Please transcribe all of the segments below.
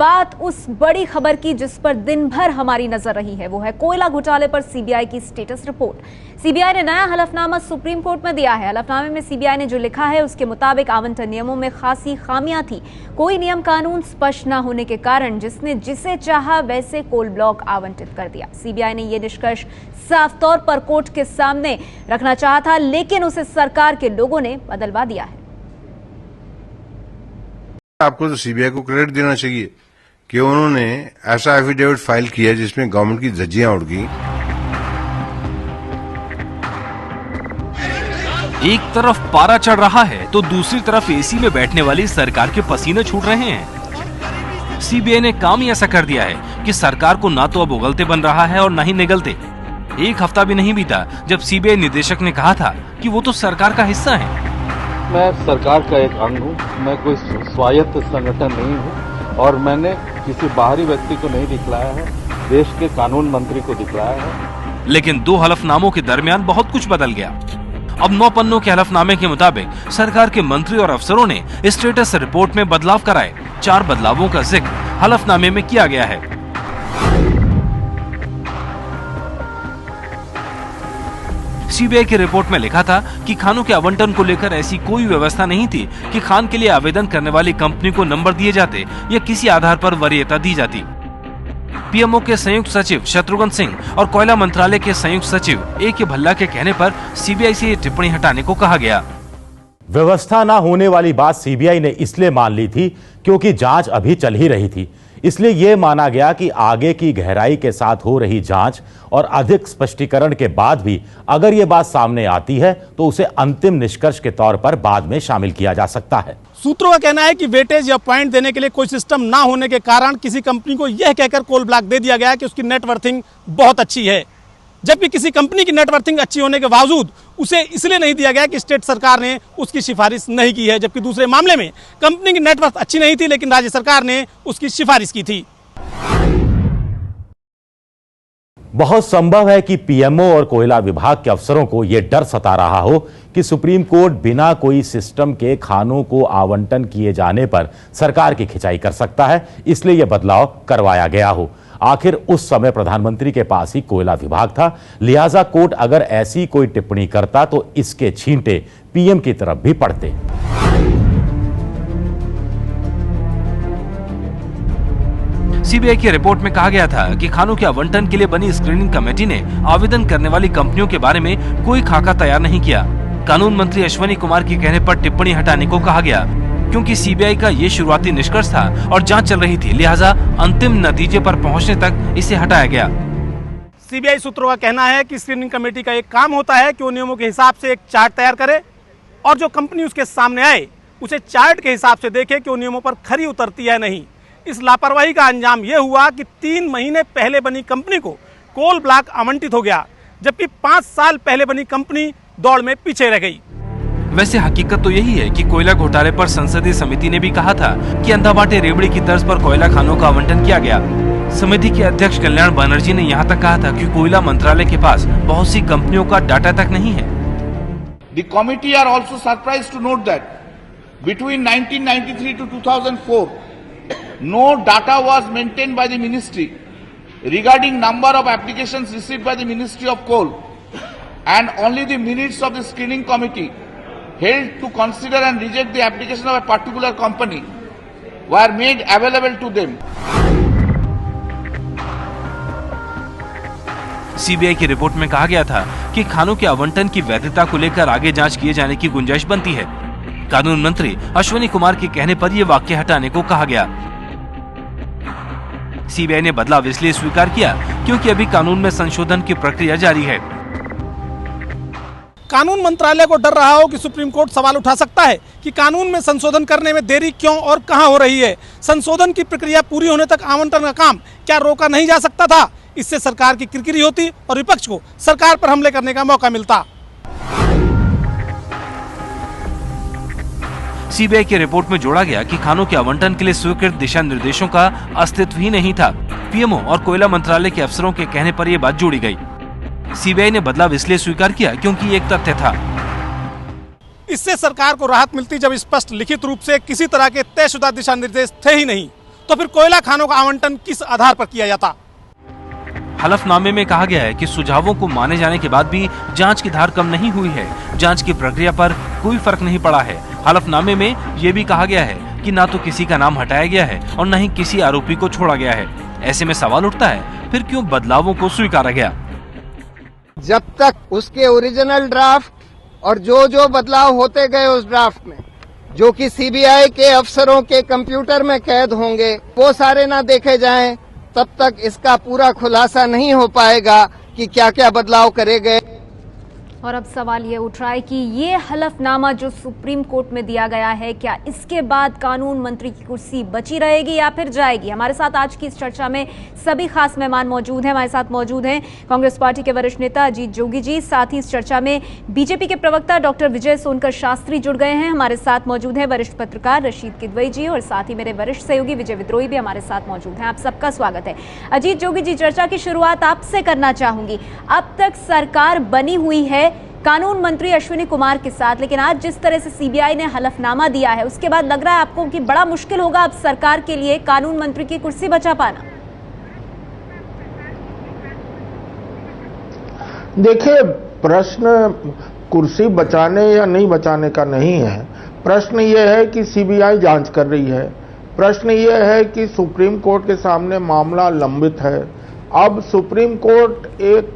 बात उस बड़ी खबर की जिस पर दिन भर हमारी नजर रही है, वो है कोयला घोटाले पर सीबीआई की स्टेटस रिपोर्ट। सीबीआई ने नया हलफनामा सुप्रीम कोर्ट में दिया है। हलफनामे में सीबीआई ने जो लिखा है उसके मुताबिक आवंटन नियमों में खासी खामियां थी। कोई नियम कानून स्पष्ट न होने के कारण जिसने जिसे चाहा वैसे कोल ब्लॉक आवंटित कर दिया। सीबीआई ने यह निष्कर्ष साफ तौर पर कोर्ट के सामने रखना चाहा था, लेकिन उसे सरकार के लोगों ने बदलवा दिया है। आपको तो सीबीआई को क्रेडिट देना चाहिए कि उन्होंने ऐसा एफिडेविट फाइल किया जिसमें गवर्नमेंट की धज्जियां उड़ गई। एक तरफ पारा चढ़ रहा है तो दूसरी तरफ एसी में बैठने वाली सरकार के पसीने छूट रहे हैं। सीबीआई ने काम ही ऐसा कर दिया है कि सरकार को ना तो अब उगलते बन रहा है और ना ही निगलते। एक हफ्ता भी नहीं बीता जब सीबीआई निदेशक ने कहा था कि वो तो सरकार का हिस्सा है। मैं सरकार का एक अंग हूँ, मैं कोई स्वायत्त संगठन नहीं हूँ और मैंने किसी बाहरी व्यक्ति को नहीं दिखलाया है, देश के कानून मंत्री को दिखलाया है। लेकिन दो हलफनामों के दरमियान बहुत कुछ बदल गया। अब 9 पन्नों के हलफनामे के मुताबिक सरकार के मंत्री और अफसरों ने स्टेटस रिपोर्ट में बदलाव कराए। 4 बदलावों का जिक्र हलफनामे में किया गया है। सीबीआई की रिपोर्ट में लिखा था कि खानों के आवंटन को लेकर ऐसी कोई व्यवस्था नहीं थी कि खान के लिए आवेदन करने वाली कंपनी को नंबर दिए जाते या किसी आधार पर वरीयता दी जाती। पीएमओ के संयुक्त सचिव शत्रुघ्न सिंह और कोयला मंत्रालय के संयुक्त सचिव ए.के. भल्ला के कहने पर सीबीआई से ये टिप्पणी हटाने को कहा गया। व्यवस्था न होने वाली बात सीबीआई ने इसलिए मान ली थी क्योंकि जांच अभी चल ही रही थी। इसलिए यह माना गया कि आगे की गहराई के साथ हो रही जांच और अधिक स्पष्टीकरण के बाद भी अगर यह बात सामने आती है तो उसे अंतिम निष्कर्ष के तौर पर बाद में शामिल किया जा सकता है। सूत्रों का कहना है कि वेटेज या पॉइंट देने के लिए कोई सिस्टम ना होने के कारण किसी कंपनी को यह कहकर कोल ब्लॉक दे दिया गया कि उसकी नेटवर्थिंग बहुत अच्छी है, जबकि किसी कंपनी की नेटवर्थिंग अच्छी होने के बावजूद उसे इसलिए नहीं दिया गया कि स्टेट सरकार ने उसकी सिफारिश नहीं की है, जबकि दूसरे मामले में कंपनी की नेटवर्थ अच्छी नहीं थी लेकिन राज्य सरकार ने उसकी सिफारिश की थी। बहुत संभव है कि पीएमओ और कोयला विभाग के अफसरों को यह डर सता रहा हो कि सुप्रीम कोर्ट बिना कोई सिस्टम के खानों को आवंटन किए जाने पर सरकार की खिंचाई कर सकता है, इसलिए यह बदलाव करवाया गया हो। आखिर उस समय प्रधानमंत्री के पास ही कोयला विभाग था, लिहाजा कोर्ट अगर ऐसी कोई टिप्पणी करता तो इसके छींटे पीएम की तरफ भी पड़ते। सीबीआई की रिपोर्ट में कहा गया था कि खानों के आवंटन के लिए बनी स्क्रीनिंग कमेटी ने आवेदन करने वाली कंपनियों के बारे में कोई खाका तैयार नहीं किया। कानून मंत्री अश्विनी कुमार के कहने पर टिप्पणी हटाने को कहा गया क्योंकि सीबीआई का ये शुरुआती निष्कर्ष था और जांच चल रही थी, लिहाजा अंतिम नतीजे पर पहुंचने तक इसे हटाया गया। सीबीआई सूत्रों का कहना है कि स्क्रीनिंग कमेटी का एक काम होता है कि वो नियमों के हिसाब से एक चार्ट तैयार करे और जो कंपनी उसके सामने आए उसे चार्ट के हिसाब से देखे कि वो नियमों पर खरी उतरती है नहीं। इस लापरवाही का अंजाम यह हुआ कि 3 महीने पहले बनी कंपनी को कोल ब्लॉक आवंटित हो गया, जबकि 5 साल पहले बनी कंपनी दौड़ में पीछे रह गई। वैसे हकीकत तो यही है कि कोयला घोटाले पर संसदीय समिति ने भी कहा था कि अंधा बांटे रेवड़ी की तर्ज पर कोयला खानों का आवंटन किया गया। समिति के अध्यक्ष कल्याण बनर्जी ने यहाँ तक कहा था कि कोयला मंत्रालय के पास बहुत सी कंपनियों का डाटा तक नहीं है। The committee are also surprised to note that between 1993 to 2004, no data was maintained by the ministry regarding number of applications received by the Ministry of Coal, and only the minutes of the screening committee held to consider and reject the application of a particular company were made available to them. CBI की report में कहा गया था कि खानों के आवंटन की वैधता को लेकर आगे जांच किए जाने की गुंजाइश बनती है। कानून मंत्री अश्विनी कुमार के कहने पर यह वाक्य हटाने को कहा गया। सीबीआई ने बदलाव इसलिए स्वीकार किया क्योंकि अभी कानून में संशोधन की प्रक्रिया जारी है। कानून मंत्रालय को डर रहा हो कि सुप्रीम कोर्ट सवाल उठा सकता है कि कानून में संशोधन करने में देरी क्यों और कहां हो रही है। संशोधन की प्रक्रिया पूरी होने तक आवंटन का काम क्या रोका नहीं जा सकता था? इससे सरकार की किरकिरी होती और विपक्ष को सरकार पर हमले करने का मौका मिलता। सीबीआई की रिपोर्ट में जोड़ा गया कि खानों के आवंटन के लिए स्वीकृत दिशा निर्देशों का अस्तित्व ही नहीं था। पीएमओ और कोयला मंत्रालय के अफसरों के कहने पर यह बात जोड़ी गई। सीबीआई ने बदलाव इसलिए स्वीकार किया क्योंकि एक तथ्य था। इससे सरकार को राहत मिलती जब स्पष्ट लिखित रूप से किसी तरह के तयशुदा दिशा निर्देश थे ही नहीं, तो फिर कोयला खानों का आवंटन किस आधार पर किया जाता। हलफनामे में कहा गया है कि सुझावों को माने जाने के बाद भी जांच की धार कम नहीं हुई है, जांच की प्रक्रिया पर कोई फर्क नहीं पड़ा है। हलफनामे में ये भी कहा गया है कि ना तो किसी का नाम हटाया गया है और न ही किसी आरोपी को छोड़ा गया है। ऐसे में सवाल उठता है, फिर क्यों बदलावों को स्वीकारा गया? जब तक उसके ओरिजिनल ड्राफ्ट और जो बदलाव होते गए उस ड्राफ्ट में, जो कि सीबीआई के अफसरों के कंप्यूटर में कैद होंगे, वो सारे ना देखे जाएं, तब तक इसका पूरा खुलासा नहीं हो पाएगा कि क्या क्या बदलाव करे गए। और अब सवाल ये उठ रहा है कि ये हलफनामा जो सुप्रीम कोर्ट में दिया गया है, क्या इसके बाद कानून मंत्री की कुर्सी बची रहेगी या फिर जाएगी? हमारे साथ आज की इस चर्चा में सभी खास मेहमान मौजूद हैं। हमारे साथ मौजूद हैं कांग्रेस पार्टी के वरिष्ठ नेता अजीत जोगी जी, साथ ही इस चर्चा में बीजेपी के प्रवक्ता डॉक्टर विजय सोनकर शास्त्री जुड़ गए हैं। हमारे साथ मौजूद हैं वरिष्ठ पत्रकार रशीद किदवई जी और साथ ही मेरे वरिष्ठ सहयोगी विजय विद्रोही भी हमारे साथ मौजूद हैं। आप सबका स्वागत है। अजीत जोगी जी, चर्चा की शुरुआत आपसे करना चाहूंगी। अब तक सरकार बनी हुई है कानून मंत्री अश्विनी कुमार के साथ, लेकिन आज जिस तरह से सीबीआई ने हलफनामा दिया है उसके बाद लग रहा है आपको कि बड़ा मुश्किल होगा अब सरकार के लिए कानून मंत्री की कुर्सी बचा पाना। देखिए, प्रश्न कुर्सी बचाने या नहीं बचाने का नहीं है। प्रश्न ये है कि सीबीआई जांच कर रही है। प्रश्न ये है कि सुप्रीम कोर्ट के सामने मामला लंबित है। अब सुप्रीम कोर्ट एक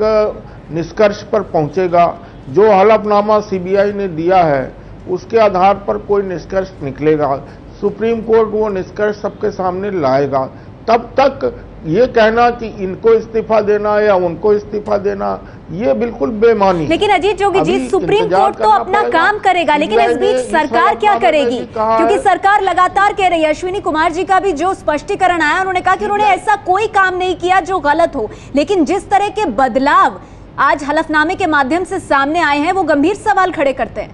निष्कर्ष पर पहुंचेगा। जो हलफनामा सीबीआई ने दिया है उसके आधार पर कोई निष्कर्ष निकलेगा। सुप्रीम कोर्ट वो निष्कर्ष सबके सामने लाएगा। तब तक ये कहना कि इनको इस्तीफा देना या उनको इस्तीफा देना, ये बिल्कुल बेमानी। लेकिन अजीत जोगी जी, सुप्रीम कोर्ट तो अपना काम करेगा, लेकिन इस बीच सरकार क्या करेगी? क्योंकि सरकार लगातार कह रही है, अश्विनी कुमार जी का भी जो स्पष्टीकरण आया, उन्होंने कहा कि उन्होंने ऐसा कोई काम नहीं किया जो गलत हो, लेकिन जिस तरह के बदलाव आज हलफनामे के माध्यम से सामने आए हैं वो गंभीर सवाल खड़े करते हैं।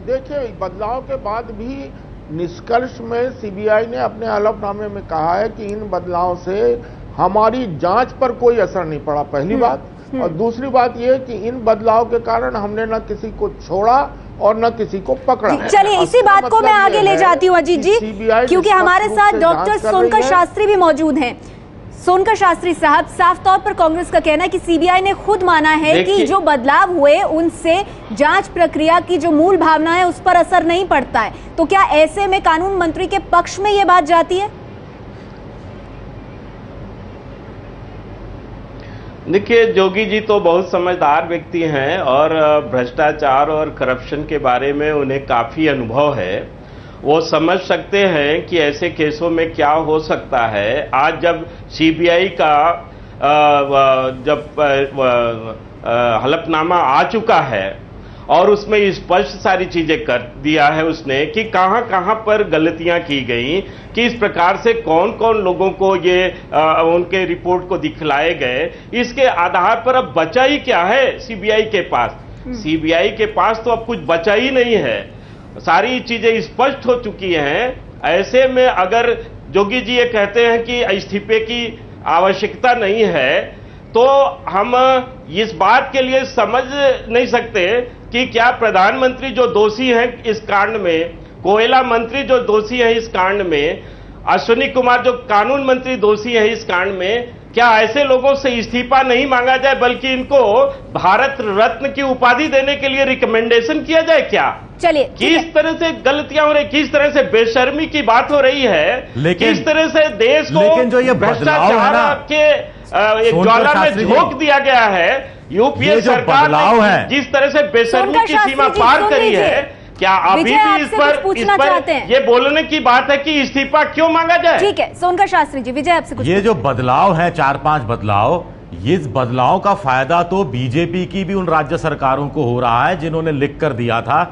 देखिए, बदलाव के बाद भी निष्कर्ष में सीबीआई ने अपने हलफनामे में कहा है कि इन बदलाव से हमारी जांच पर कोई असर नहीं पड़ा, पहली बात। और दूसरी बात यह कि इन बदलाव के कारण हमने न किसी को छोड़ा और न किसी को पकड़ा। चलिए, इसी बात को मैं आगे ले जाती हूँ अजीत जी, क्योंकि हमारे साथ डॉक्टर सोनकर शास्त्री भी मौजूद हैं। सोनकर शास्त्री साहब, साफ तौर पर कांग्रेस का कहना है कि सीबीआई ने खुद माना है कि जो बदलाव हुए उनसे जांच प्रक्रिया की जो मूल भावना है उस पर असर नहीं पड़ता है। तो क्या ऐसे में कानून मंत्री के पक्ष में ये बात जाती है? देखिए, जोगी जी तो बहुत समझदार व्यक्ति हैं और भ्रष्टाचार और करप्शन के बारे में उन्हें काफी अनुभव है। वो समझ सकते हैं कि ऐसे केसों में क्या हो सकता है। आज जब सीबीआई का हलफनामा आ चुका है और उसमें स्पष्ट सारी चीजें कर दिया है उसने कि कहां कहां पर गलतियां की गई, किस प्रकार से कौन कौन लोगों को ये उनके रिपोर्ट को दिखलाए गए, इसके आधार पर अब बचा ही क्या है सीबीआई के पास? सीबीआई के पास तो अब कुछ बचा ही नहीं है, सारी चीजें स्पष्ट हो चुकी हैं। ऐसे में अगर जोगी जी ये कहते हैं कि इस्तीफे की आवश्यकता नहीं है, तो हम इस बात के लिए समझ नहीं सकते कि क्या प्रधानमंत्री जो दोषी हैं इस कांड में, कोयला मंत्री जो दोषी है इस कांड में, अश्विनी कुमार जो कानून मंत्री दोषी है इस कांड में, क्या ऐसे लोगों से इस्तीफा नहीं मांगा जाए बल्कि इनको भारत रत्न की उपाधि देने के लिए रिकमेंडेशन किया जाए? क्या चलिए, किस तरह से गलतियां हो रही, किस तरह से बेशर्मी की बात हो रही है, किस तरह से देश को भ्रष्टाचार के ज्वाला में झोंक दिया गया है। यूपीए सरकार ने जिस तरह से बेशर्मी की सीमा पार करी है, क्या अभी भी इस पर ये बोलने की बात है कि इस्तीफा क्यों मांगा जाए? ठीक है, सोनकर शास्त्री जी, विजय आपसे कुछ। ये जो बदलाव है, 4-5 बदलाव, इस बदलाव का फायदा तो बीजेपी की भी उन राज्य सरकारों को हो रहा है जिन्होंने लिख कर दिया था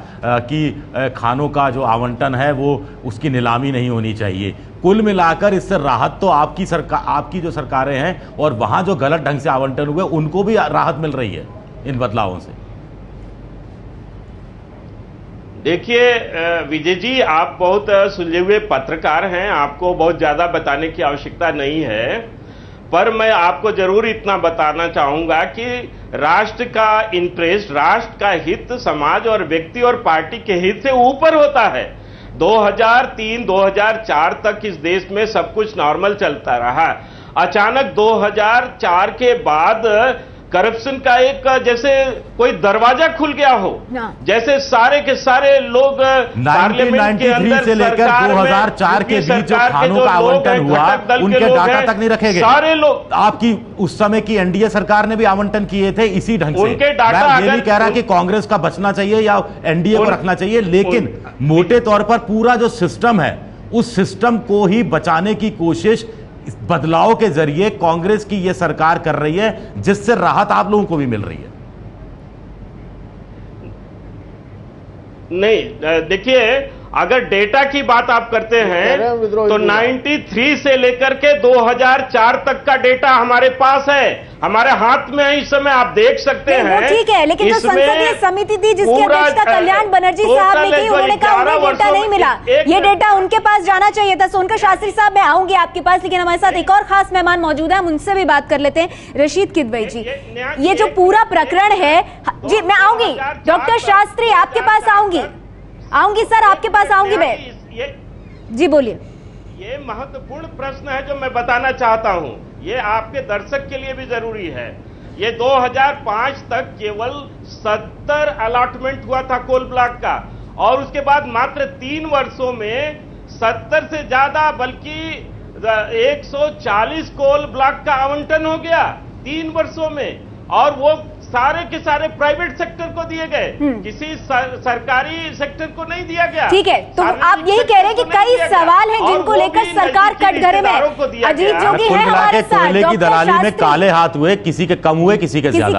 कि खानों का जो आवंटन है वो उसकी नीलामी नहीं होनी चाहिए। कुल मिलाकर इससे राहत तो आपकी सरकार, आपकी जो सरकारें हैं और वहां जो गलत ढंग से आवंटन हुए उनको भी राहत मिल रही है इन बदलावों से। देखिए विजय जी, आप बहुत सुलझे हुए पत्रकार हैं, आपको बहुत ज्यादा बताने की आवश्यकता नहीं है, पर मैं आपको जरूर इतना बताना चाहूंगा कि राष्ट्र का इंटरेस्ट, राष्ट्र का हित समाज और व्यक्ति और पार्टी के हित से ऊपर होता है। 2003-2004 तक इस देश में सब कुछ नॉर्मल चलता रहा। अचानक 2004 के बाद करप्शन का एक जैसे कोई दरवाजा खुल गया हो, जैसे सारे के सारे लोग पार्लियामेंट के अंदर से लेकर 2004 के बीच जो खानों का आवंटन हुआ उनके डाटा तक नहीं रखे गए। सारे लोग आपकी उस समय की एनडीए सरकार ने भी आवंटन किए थे इसी ढंग से। उनके डाटा मैं ये नहीं कह रहा कि कांग्रेस का बचना चाहिए या एनडीए को रखना चाहिए, लेकिन मोटे तौर पर पूरा जो सिस्टम है उस सिस्टम को ही बचाने की कोशिश इस बदलाव के जरिए कांग्रेस की यह सरकार कर रही है, जिससे राहत आप लोगों को भी मिल रही है। नहीं, देखिए, अगर डेटा की बात आप करते हैं तो 93 से लेकर के 2004 तक का डेटा हमारे पास है, हमारे हाथ में है इस समय, आप देख सकते हैं। वो ठीक है, लेकिन जो संसदीय समिति थी जिसकी अध्यक्षता कल्याण बनर्जी साहब ने की, उन्होंने कहा उन्हें डेटा नहीं मिला। ये डेटा उनके पास जाना चाहिए था। सोनकर शास्त्री साहब, मैं आऊंगी आपके पास, लेकिन हमारे साथ एक और खास मेहमान मौजूद है, हम उनसे भी बात कर लेते हैं। रशीद किदवई जी, ये जो पूरा प्रकरण है, जी मैं आऊंगी, डॉक्टर शास्त्री आपके पास आऊंगी सर, आपके पास आऊंगी मैं। जी बोलिए। ये महत्वपूर्ण प्रश्न है जो मैं बताना चाहता हूं, ये आपके दर्शक के लिए भी जरूरी है। ये 2005 तक केवल 70 अलॉटमेंट हुआ था कोल ब्लॉक का, और उसके बाद मात्र 3 वर्षों में 70 से ज्यादा बल्कि 140 कोल ब्लॉक का आवंटन हो गया 3 वर्षों में, और वो सारे के सारे प्राइवेट सेक्टर को दिए गए, किसी सरकारी सेक्टर को नहीं दिया गया। ठीक है, तो आप यही कह रहे हैं कि कई सवाल हैं जिनको लेकर सरकार कटघरे में। अजीत जोगी है हमारे साथ। कोयले की दलाली में काले हाथ हुए, किसी के कम हुए, किसी के ज्यादा।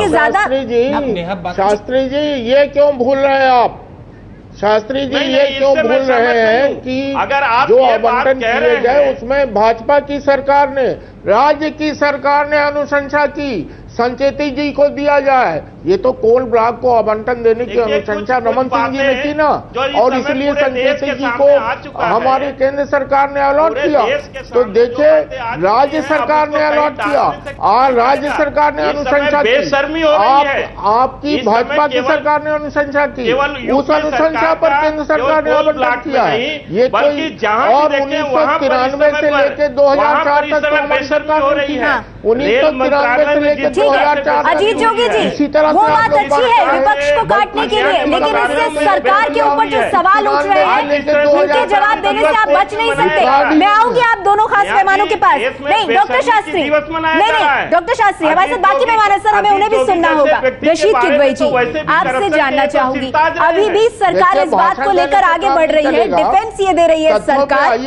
शास्त्री जी ये क्यों भूल रहे हैं आप? शास्त्री जी ये क्यों भूल रहे हैं कि अगर आप जो आवंटन किए गए उसमें भाजपा की सरकार ने, राज्य की सरकार ने अनुशंसा की, संचेती जी को दिया जाए। ये तो कोल ब्लॉक को आवंटन देने की अनुशंसा रमन सिंह जी ने की ना, और इसलिए संचेती जी को हमारी केंद्र सरकार ने अलॉट किया। तो देखिए, राज्य सरकार ने अलॉट किया और राज्य सरकार ने अनुशंसा की, आपकी भाजपा की सरकार ने अनुशंसा की, उस अनुशंसा पर केंद्र सरकार ने आवंटन किया है। ये कोई और 1993 से लेकर 2004 तक हमारी सरकार ने की है, 1993 से लेकर 2004। अजीत जोगी जी, इसी तरह वो बात अच्छी है विपक्ष को काटने के लिए, लेकिन इससे सरकार के ऊपर जो सवाल उठ रहे हैं उनके जवाब देने से आप बच नहीं सकते। मैं आऊंगी आप दोनों खास मेहमानों के पास। नहीं डॉक्टर शास्त्री, नहीं डॉक्टर शास्त्री, हमारे साथ बाकी मेहमान है सर, हमें उन्हें भी सुनना होगा। रशीद किदवई जी, आपसे जानना चाहूंगी, अभी भी सरकार इस बात को लेकर आगे बढ़ रही है, डिफेंस ये दे रही है सरकार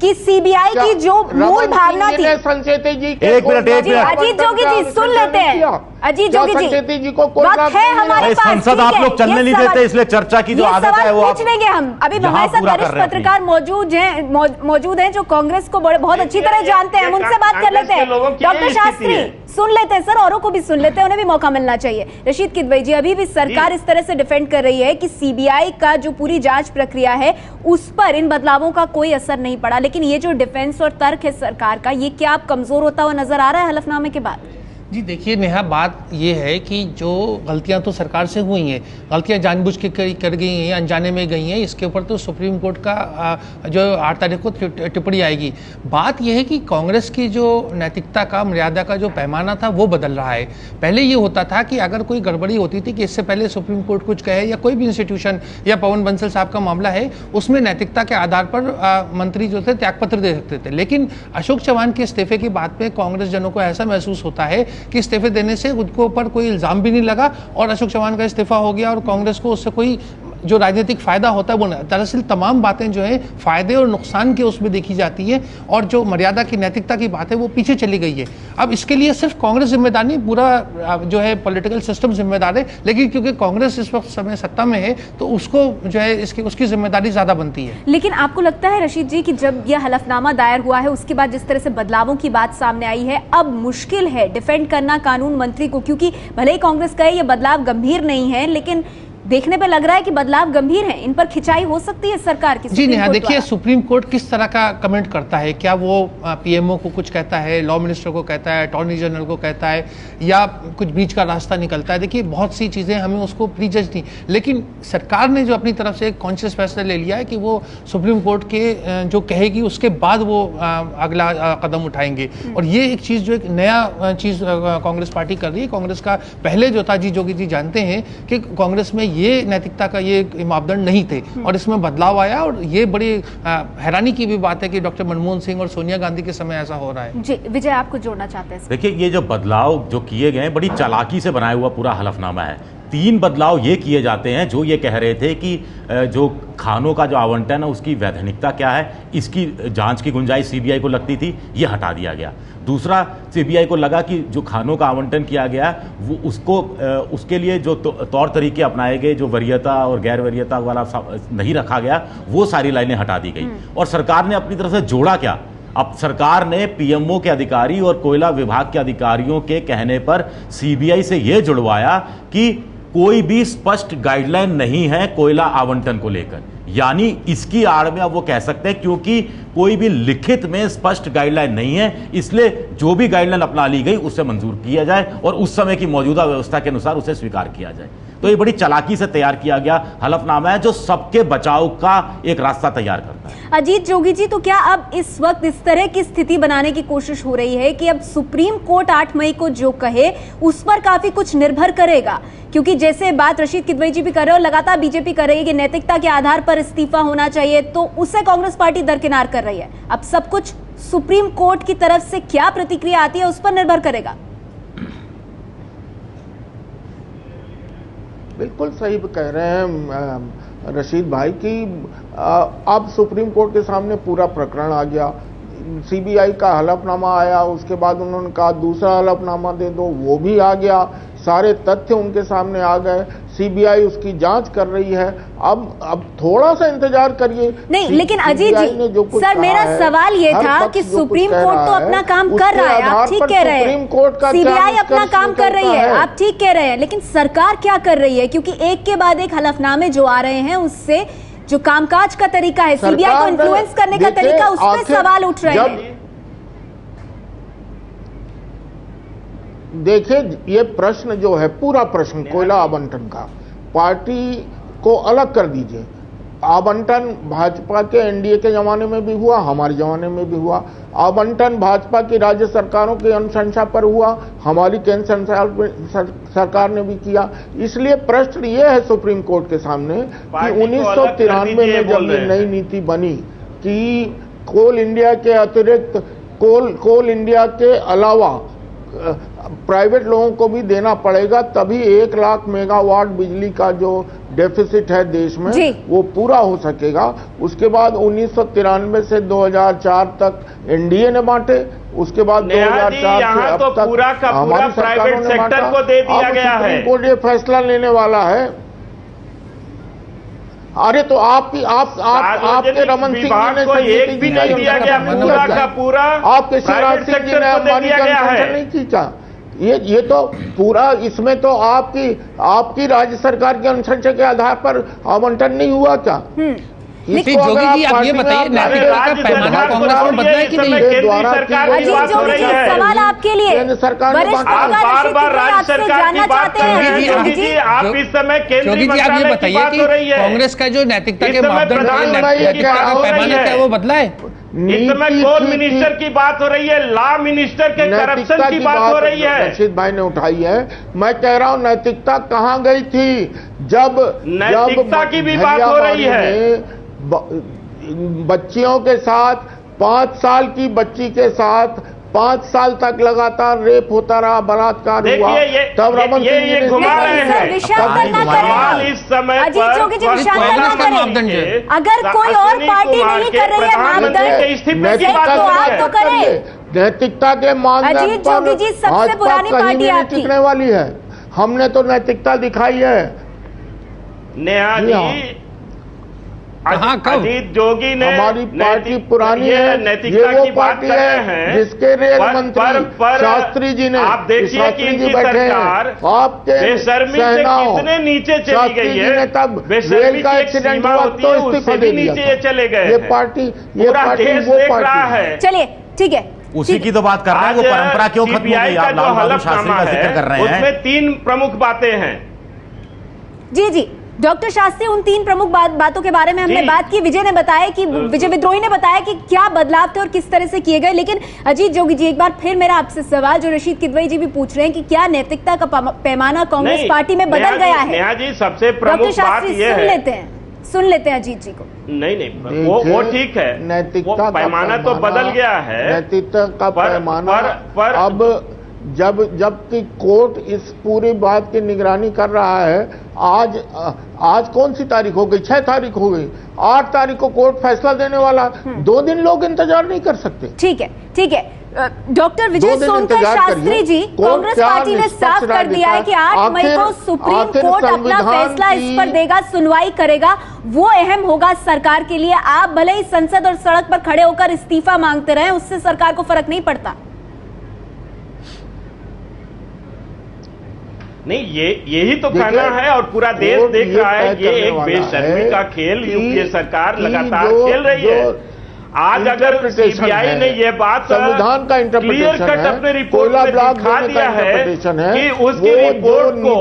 कि सीबीआई की जो मूल भावना थी। एक मिनट अजीत जोगी जी सुन लेते हैं। अजीत जोगी जी को वक्त है हमारे पास, संसद आप लोग चलने नहीं देते, इसलिए चर्चा की जो आदत है वो पूछ लेंगे हम। अभी हमारे साथ वरिष्ठ पत्रकार मौजूद हैं जो कांग्रेस को बहुत अच्छी तरह जानते हैं, हम उनसे बात कर लेते हैं। डॉक्टर शास्त्री सुन लेते हैं सर, औरों को भी सुन लेते हैं, उन्हें भी मौका मिलना चाहिए। रशीद किदवई जी, अभी भी सरकार इस तरह से डिफेंड कर रही है कि सीबीआई का जो पूरी जांच प्रक्रिया है उस पर इन बदलावों का कोई असर नहीं पड़ा, लेकिन ये जो डिफेंस और तर्क है सरकार का, ये क्या आप कमजोर होता हुआ नजर आ रहा है हलफनामे के बाद? जी देखिए नेहा, बात ये है कि जो गलतियां तो सरकार से हुई हैं, गलतियां जानबूझ के कर गई हैं, अनजाने में गई हैं, इसके ऊपर तो सुप्रीम कोर्ट का जो 8 तारीख को टिप्पणी आएगी। बात यह है कि कांग्रेस की जो नैतिकता का, मर्यादा का जो पैमाना था वो बदल रहा है। पहले ये होता था कि अगर कोई गड़बड़ी होती थी कि इससे पहले सुप्रीम कोर्ट कुछ कहे या कोई भी इंस्टीट्यूशन या पवन बंसल साहब का मामला है, उसमें नैतिकता के आधार पर मंत्री जो थे त्यागपत्र दे सकते थे। लेकिन अशोक चव्हाण के इस्तीफे की बात में कांग्रेस जनों को ऐसा महसूस होता है कि इस्तीफे देने से उनको ऊपर कोई इल्जाम भी नहीं लगा और अशोक चव्हाण का इस्तीफा हो गया और कांग्रेस को उससे कोई जो राजनीतिक फायदा होता है वो नहीं। दरअसल तमाम बातें जो है फायदे और नुकसान के उसमें देखी जाती है और जो मर्यादा की, नैतिकता की बात है वो पीछे चली गई है। अब इसके लिए सिर्फ कांग्रेस जिम्मेदार नहीं, पूरा जो है पॉलिटिकल सिस्टम जिम्मेदार है, लेकिन क्योंकि कांग्रेस इस वक्त समय सत्ता में है तो उसको जो है उसकी जिम्मेदारी ज्यादा बनती है। लेकिन आपको लगता है रशीद जी कि जब यह हलफनामा दायर हुआ है उसके बाद जिस तरह से बदलावों की बात सामने आई है, अब मुश्किल है डिफेंड करना कानून मंत्री को, क्योंकि भले ही कांग्रेस कहे ये बदलाव गंभीर नहीं है, लेकिन देखने पे लग रहा है कि बदलाव गंभीर है, इन पर खिंचाई हो सकती है सरकार की। जी नेहा, देखिए सुप्रीम कोर्ट किस तरह का कमेंट करता है, क्या वो पीएमओ को कुछ कहता है, लॉ मिनिस्टर को कहता है, अटॉर्नी जनरल को कहता है, या कुछ बीच का रास्ता निकलता है। देखिए बहुत सी चीजें हमें उसको प्रीजज नहीं, लेकिन सरकार ने जो अपनी तरफ से एक कॉन्शियस फैसला ले लिया है कि वो सुप्रीम कोर्ट के जो कहेगी उसके बाद वो अगला कदम उठाएंगे। और ये एक चीज जो एक नया चीज कांग्रेस पार्टी कर रही है। कांग्रेस का पहले जो था, जी जोगी जी जानते हैं कि कांग्रेस में ये नैतिकता का ये मापदंड नहीं थे और इसमें बदलाव आया। और ये बड़ी हैरानी की भी बात है कि डॉक्टर मनमोहन सिंह और सोनिया गांधी के समय ऐसा हो रहा है। जी विजय, आपको जोड़ना चाहते हैं? देखिए, ये जो बदलाव जो किए गए बड़ी चालाकी से बनाया हुआ पूरा हलफनामा है। 3 बदलाव ये किए जाते हैं जो ये कह रहे थे कि जो खानों का जो आवंटन है उसकी वैधानिकता क्या है, इसकी जांच की गुंजाइश सीबीआई को लगती थी, ये हटा दिया गया। दूसरा, सीबीआई को लगा कि जो खानों का आवंटन किया गया वो उसके लिए जो तौर तरीके अपनाए गए, जो वरीयता और गैर वरीयता वाला नहीं रखा गया, वो सारी लाइनें हटा दी गई। और सरकार ने अपनी तरफ से जोड़ा क्या, अब सरकार ने पीएमओ के अधिकारी और कोयला विभाग के अधिकारियों के कहने पर सीबीआई से यह जुड़वाया कि कोई भी स्पष्ट गाइडलाइन नहीं है कोयला आवंटन को लेकर। यानी इसकी आड़ में अब वो कह सकते हैं क्योंकि कोई भी लिखित में स्पष्ट गाइडलाइन नहीं है, इसलिए जो भी गाइडलाइन अपना ली गई उसे मंजूर किया जाए और उस समय की मौजूदा व्यवस्था के अनुसार उसे स्वीकार किया जाए। तो ये बड़ी चालाकी से तैयार किया गया हलफनामा है जो सबके बचाव का एक रास्ता तैयार करता है। अजीत जोगी जी, तो क्या अब इस वक्त इस तरह की स्थिति बनाने की कोशिश हो रही है कि अब सुप्रीम कोर्ट 8 मई को जो कहे उस पर काफी कुछ निर्भर करेगा? क्योंकि जैसे बात रशीद किदवई जी भी कर रहे हो, लगातार बीजेपी कर रही है कि नैतिकता के आधार पर इस्तीफा होना चाहिए, तो उसे कांग्रेस पार्टी दरकिनार कर रही है। अब सब कुछ सुप्रीम कोर्ट की तरफ से क्या प्रतिक्रिया आती है उस पर निर्भर करेगा। बिल्कुल सही कह रहे हैं रशीद भाई कि अब सुप्रीम कोर्ट के सामने पूरा प्रकरण आ गया। सीबीआई का हलफनामा आया, उसके बाद उन्होंने कहा दूसरा हलफनामा दे दो, वो भी आ गया, सारे तथ्य उनके सामने आ गए, सीबीआई उसकी जांच कर रही है। अब थोड़ा सा इंतजार करिए। नहीं, लेकिन अजीत जी सर, मेरा सवाल ये था कि सुप्रीम कोर्ट तो अपना काम कर रहा है, आप ठीक कह रहे हैं, सीबीआई अपना काम कर रही है, आप ठीक कह रहे हैं, लेकिन सरकार क्या कर रही है? क्योंकि एक के बाद एक हलफनामे जो आ रहे हैं उससे जो कामकाज का तरीका है, सीबीआई को इन्फ्लुएंस करने का तरीका, उस पर सवाल उठ रहे हैं। देखिए, ये प्रश्न जो है, पूरा प्रश्न कोयला आवंटन का, पार्टी को अलग कर दीजिए। आवंटन भाजपा के एनडीए के जमाने में भी हुआ, हमारे जमाने में भी हुआ। आवंटन भाजपा की राज्य सरकारों की अनुशंसा पर हुआ, हमारी केंद्र सरकार ने भी किया। इसलिए प्रश्न ये है सुप्रीम कोर्ट के सामने कि 1993 में जब ये नई नीति बनी कि कोल इंडिया के अतिरिक्त कोल इंडिया के अलावा प्राइवेट लोगों को भी देना पड़ेगा, तभी 1 लाख मेगावाट बिजली का जो डेफिसिट है देश में वो पूरा हो सकेगा। उसके बाद 1993 से 2004 तक एनडीए ने बांटे, उसके बाद 2004 से अब तक पूरा का पूरा प्राइवेट सेक्टर को दे दिया गया है। सुप्रीम कोर्ट ये फैसला लेने वाला है। अरे तो आपके रमन सिंह जी ने एक भी नहीं दिया गया, पूरा का पूरा आपके शिवराज सिंह जी ने अंबानी का अनुशंसा नहीं खींचा। ये तो पूरा, इसमें तो आपकी राज्य सरकार के अनुशंसा के आधार पर आवंटन नहीं हुआ क्या? जोगी जी, आप ये बताइए, नैतिकता का पैमाना कांग्रेस में बदला है कि नहीं? अजीत जोगी जी, सवाल आपके लिए, केंद्र सरकार ने बार राज्य सरकार की बात कर रहे हैं। जोगी जी, आप इस समय केंद्रीय मंत्रालय की बताइए कि कांग्रेस का जो नैतिकता के मापदंड, नैतिकता का पैमाना क्या वो बदला है? इस समय कोल मिनिस्टर की बात हो रही है, लॉ मिनिस्टर के करप्शन की बात हो रही है। रशीद भाई ने उठाई है। मैं कह रहा हूं नैतिकता कहां गई थी जब नैतिकता की भी बात हो रही है। बच्चियों के साथ, 5 साल की बच्ची के साथ 5 साल तक लगातार रेप होता रहा, बलात्कार हुआ, तब रमन सिंह जी घुमा रहे हैं। सवाल इस समय अजीत जोगी जी मापदंड, अगर कोई और पार्टी नहीं कर रही है मापदंड तो आप तो करें। नैतिकता के मानदंड पर भाजपा कहीं नहीं टिकने वाली है। हमने तो नैतिकता दिखाई है। नेहा जी, अजीत जोगी ने हमारी पार्टी पुरानी है, नैतिकता ये वो की बात पार्टी कर रहे है हैं जिसके रेल मंत्री शास्त्री जी ने, आप देखिए कि इनकी सरकार आपके बेशर्मी से कितने नीचे चली गई है। तब बेशर्मी रेल का की एक एक्सीडेंट सीमा हुआ होती तो है, इस्तीफा उससे दे भी दिया नीचे था। चले गए ये हैं। पार्टी पूरा देश वो देख रहा पार्टी है। चलिए ठीक है, उसी की तो बात कर रहे हैं, वो परंपरा क्यों खत्म हो गई? आप लाल बहादुर शास्त्री का जिक्र कर रहे हैं, उसमें 3 प्रमुख बातें हैं। जी जी डॉक्टर शास्त्री, उन 3 प्रमुख बातों के बारे में हमने बात की। विजय ने बताया कि विजय विद्रोही ने बताया कि क्या बदलाव थे और किस तरह से किए गए। लेकिन अजीत जोगी जी, एक बार फिर मेरा आपसे सवाल, जो रशीद किदवई जी भी पूछ रहे हैं कि क्या नैतिकता का पैमाना कांग्रेस पार्टी में बदल गया है? नेहा जी, सबसे प्रमुख बात यह है, सुन लेते हैं अजीत जी को। नहीं वो ठीक है, नैतिकता का पैमाना तो बदल गया है। नैतिकता का पैमाना अब जब की कोर्ट इस पूरी बात की निगरानी कर रहा है। आज कौन सी तारीख हो गई? 6 तारीख हो गई। 8 तारीख को कोर्ट फैसला देने वाला। 2 दिन लोग इंतजार नहीं कर सकते। ठीक है। डॉक्टर विजय सोनकर शास्त्री जी, कांग्रेस पार्टी ने साफ कर दिया है कि 8 मई को सुप्रीम कोर्ट अपना फैसला इस पर देगा, सुनवाई करेगा। वो अहम होगा सरकार के लिए। आप भले ही संसद और सड़क पर खड़े होकर इस्तीफा मांगते रहे, उससे सरकार को फर्क नहीं पड़ता। नहीं, यही तो कहना है और पूरा देश देख रहा है। ये एक बेशर्मी का खेल यूपीए सरकार लगातार खेल रही है। आज अगर सीबीआई ने ये बात संविधान का क्लियर कट अपने रिपोर्ट में दिखा दिया है कि उसकी रिपोर्ट को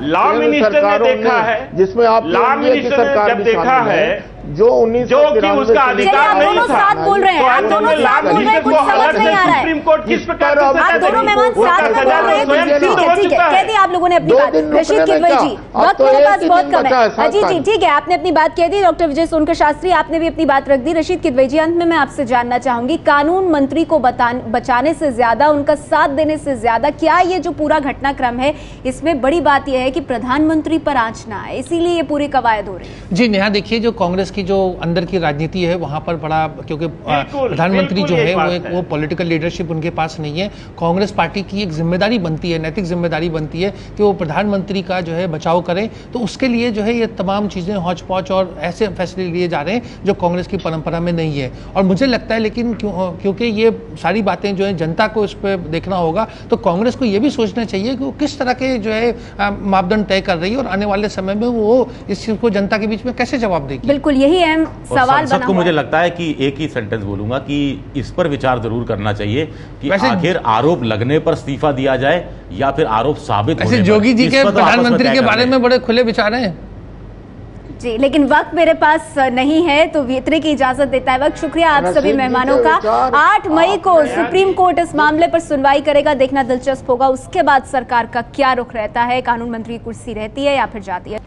लॉ मिनिस्टर ने देखा है, जिसमें आप लॉ मिनिस्टर ने जब देखा है जो कि उसका अधिकार नहीं था, साथ बोल रहे हैं, आप दोनों साथ बोल रहे हैं, कुछ समझ नहीं आ रहा है। सुप्रीम कोर्ट किस प्रकार आप दोनों मेहमान साथ में बोल रहे हैं। ठीक है, कह दी आप लोगों ने अपनी बात। रशीद किदवई जी, वक्त मेरे पास बहुत कम है। अजीत जी, ठीक है, आपने अपनी बात कह दी। डॉक्टर विजय सोनकर शास्त्री, आपने भी अपनी बात रख दी। रशीद किदवई जी, अंत में मैं आपसे जानना चाहूंगी, कानून मंत्री को बचाने से ज्यादा, उनका साथ देने से ज्यादा, क्या ये जो पूरा घटनाक्रम है, इसमें बड़ी बात यह है कि प्रधानमंत्री पर आंच ना आए, इसीलिए ये पूरी कवायद हो रही है? जी नेहा, देखिए, जो कांग्रेस की जो अंदर की राजनीति है वहां पर बड़ा, क्योंकि प्रधानमंत्री जो है वो पॉलिटिकल लीडरशिप उनके पास नहीं है। कांग्रेस पार्टी की एक जिम्मेदारी बनती है, नैतिक जिम्मेदारी बनती है कि वो प्रधानमंत्री का जो है बचाव करें। तो उसके लिए जो है ये तमाम चीजें हौच पौच और ऐसे फैसले लिए जा रहे हैं जो कांग्रेस की परंपरा में नहीं है। और मुझे लगता है, लेकिन क्योंकि ये सारी बातें जो है जनता को इस पर देखना होगा, तो कांग्रेस को ये भी सोचना चाहिए कि वो किस तरह के जो है मापदंड तय कर रही है और आने वाले समय में वो इस चीज को जनता के बीच में कैसे जवाब देगी। बिल्कुल, यही अहम सवाल बना को मुझे लगता है कि एक ही सेंटेंस बोलूंगा कि इस पर विचार जरूर करना चाहिए कि आखिर आरोप लगने पर इस्तीफा दिया जाए या फिर आरोप साबित होने पर। जोगी जी के प्रधानमंत्री के बारे में बड़े खुले विचार हैं जी, लेकिन वक्त मेरे पास नहीं है, तो इतने की इजाजत देता है वक्त। शुक्रिया आप सभी मेहमानों का। 8 मई को सुप्रीम कोर्ट इस मामले पर सुनवाई करेगा, देखना दिलचस्प होगा उसके बाद सरकार का क्या रुख रहता है, कानून मंत्री की कुर्सी रहती है या फिर जाती है।